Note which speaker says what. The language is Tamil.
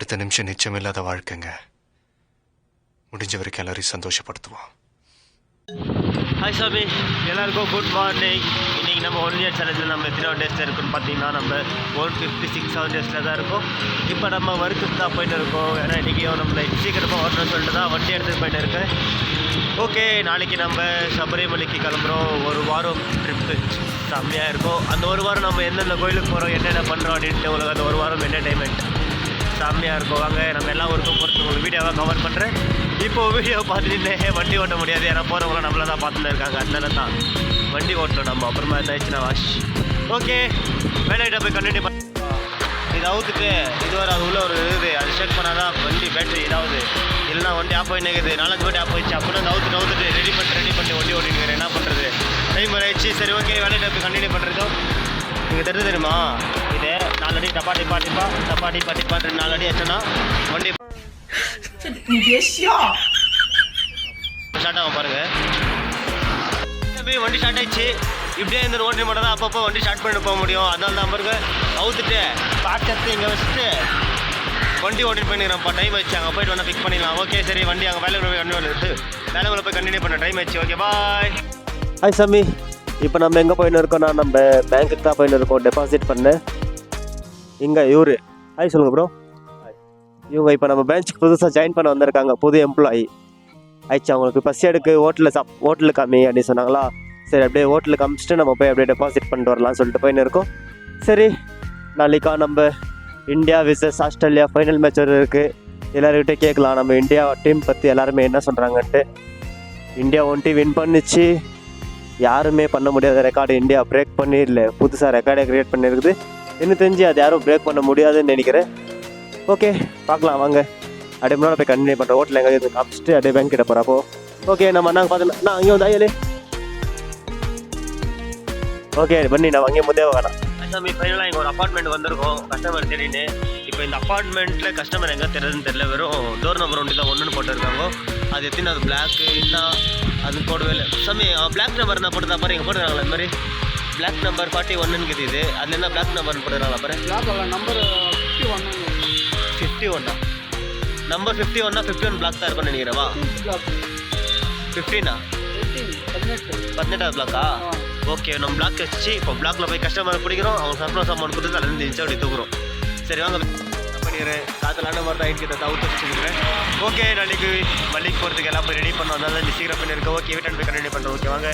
Speaker 1: அடுத்த நிமிஷம் நிச்சயமில்லாத வாழ்க்கைங்க. முடிஞ்ச வரைக்கும் எல்லாரையும் சந்தோஷப்படுத்துவோம்.
Speaker 2: ஹாய் சாமி, எல்லாருக்கும் குட் மார்னிங். இன்றைக்கி நம்ம 1 இயர் சேலஞ்சில் நம்ம எத்தனை டேஸில் இருக்குன்னு பார்த்தீங்கன்னா நம்ம 156 டேஸில் தான் இருக்கும். இப்போ நம்ம ஒர்க்குக்கு தான் போயிட்டு இருக்கோம். ஏன்னா இன்றைக்கியும் நம்மளை சீக்கிரமாக வரணும்னு சொல்லிட்டு தான் வண்டி எடுத்துகிட்டு போயிட்டு இருக்கேன். ஓகே, நாளைக்கு நம்ம சபரிமலைக்கு கிளம்புறோம். ஒரு வாரம் ட்ரிப்பு செம்மையாக இருக்கும். அந்த ஒரு வாரம் நம்ம எந்தெந்த கோயிலுக்கு போகிறோம், என்னென்ன பண்ணுறோம் அப்படின்ட்டு உங்களுக்கு அந்த ஒரு வாரம் என்டர்டைன்மெண்ட் செம்மையாக இருக்கும். வாங்க நம்ம எல்லா ஊருக்கும் போகிறது உங்களுக்கு வீடியோவாக கவர் பண்ணுறேன். இப்போது வீடியோ பார்த்துட்டு வண்டி ஓட்ட முடியாது, ஏன்னா போகிறவங்களாம் நம்மள தான் பார்த்துட்டு இருக்காங்க. அதனால தான் வண்டி ஓட்டணும் நம்ம. அப்புறமா எதாச்சுன்னா வாஷ். ஓகே, வேலையிட்ட போய் கண்டினியூ பண்ண. இது அவுத்துட்டு இது ஒரு அது உள்ள ஒரு இது அது செக் பண்ணால் தான் வண்டி பேட்டரி இதாவது, இல்லைனா வண்டி ஆஃப் ஆகி நிற்குது. 4 வாட்டி ஆஃப் ஆயிடுச்சு. அப்புறம் அவுத்துட்டு ரெடி பண்ணி வண்டி ஓட்டினுக்கிறேன். என்ன பண்ணுறது, டைம் ஆயிடுச்சு. சரி ஓகே, வேலையிட்ட போய் கண்டினியூ பண்ணுறதும் நீங்கள் தெரியுமா, இது 4 அடி டப்பா 4 அடி ஆச்சுன்னா வண்டி ஸ்டார்ட் ஆகும் பாருங்க. வண்டி ஸ்டார்ட் ஆயிடுச்சு. இப்படியே இந்த ஓட்டி மட்டும் தான் அப்பப்போ வண்டி ஸ்டார்ட் பண்ணிட்டு போக முடியும். அதனால தான் பாருங்க அவுத்துட்டு பார்த்து இங்கே வச்சுட்டு வண்டி ஓட்டிட்டு போயிருக்கிறப்பா. டைம் ஆயிடுச்சு, அங்கே போயிட்டு வேணா பிக் பண்ணிடலாம். ஓகே சரி, வண்டி அங்கே வேலைக்குள்ள போய் கண்டினியூ பண்ண டைம் ஆயிடுச்சு. Okay bye. ஹாய் சாமி, இப்போ நம்ம எங்கே போயின்னு இருக்கோம்னா நம்ம பேங்க்குக்கு தான் போயின்னு இருக்கோம் டெபாசிட் பண்ண. இங்கே இவரு ஹாய் சொல்லுங்கள் ப்ரோ. இவங்க இப்போ நம்ம பேங்க்குக்கு புதுசாக ஜாயின் பண்ண வந்திருக்காங்க, புது எம்ப்ளாயி ஆயிடுச்சு. அவங்களுக்கு ஃபஸ்ட் எடுக்கு ஹோட்டலில் காமி அப்படின்னு சொன்னாங்களா. சரி அப்படியே ஹோட்டலுக்கு காமிச்சிட்டு நம்ம போய் அப்படியே டெபாசிட் பண்ணிட்டு வரலாம்னு சொல்லிட்டு போயின்னு இருக்கோம். சரி, நாளைக்கா நம்ம India versus Australia final match இருக்குது. எல்லாருக்கிட்டே கேட்கலாம் நம்ம இந்தியா டீம் பற்றி எல்லாருமே என்ன சொல்கிறாங்கன்ட்டு. இந்தியா 1 டீம் வின் பண்ணிச்சு. யாருமே பண்ண முடியாத ரெக்கார்டு இந்தியா பிரேக் பண்ணி இல்லை புதுசாக ரெக்கார்டை க்ரியேட் பண்ணியிருக்குது. இன்னும் தெரிஞ்சு அது யாரும் பிரேக் பண்ண முடியாதுன்னு நினைக்கிறேன். ஓகே பார்க்கலாம் வாங்க. அப்படியே முன்னாடி போய் கண்டினியூ பண்ணுறோம். ஹோட்டலில் எங்கே காமிச்சிட்டு அப்படியே பேங்க் கிட்ட போகிறப்போ. ஓகே நம்ம நாங்கள் பார்த்துக்கலாம். நான் அங்கே வந்து ஐயலே ஓகே பண்ணி நான் அங்கேயே முன்னே வேணாம். சாமி ஃபைனலாக இங்கே ஒரு அப்பார்ட்மெண்ட் வந்திருக்கோம் கஸ்டமர் தெரியுன்னு. இப்போ இந்த அப்பார்ட்மெண்ட்டில் கஸ்டமர் எங்கே தெரியுதுன்னு தெரியல. வெறும் டோர் நம்பர் 1 தான் 1ன்னு போட்டுருக்காங்க. அது எத்தனை அது பிளாக்கு என்ன அது போடவே இல்லை சாமி. பிளாக் நம்பர் என்ன போட்டுதான் பாரு, இங்கே போட்டுருக்காங்களா இந்த மாதிரி பிளாக் நம்பர் 41 இருக்குது. அதில் என்ன பிளாக் நம்பர்னு போட்டுருக்காங்களா பாரு. நம்பர் 51 நம்பர் 51 51 பிளாக் தான் இருக்கும்னு நினைக்கிறேவா. 15 18 பிளாக்கா. ஓகே, நம்ம பிளாக் வச்சு இப்போ பிளாக்ல போய் கஸ்டமர் பிடிக்கிறோம். அவங்க சர்ப்ரைஸ் அமௌண்ட் கொடுத்து அதில் இருந்துச்சு அப்படி தூக்குறோம். சரி வாங்க பண்ணிடுறேன். காத்தலான மாதிரி தான் எனக்கு தவிர்த்து வச்சுருக்கிறேன். ஓகே, நாளைக்கு மல்லிக்கு போகிறதுக்கு எல்லாம் போய் ரெடி பண்ணோம். அதனால சீக்கிரம் பண்ணியிருக்கேன். ஓகே, வீட்டாண்டு போய் கண்டினியூ பண்ணுறோம். ஓகே வாங்க.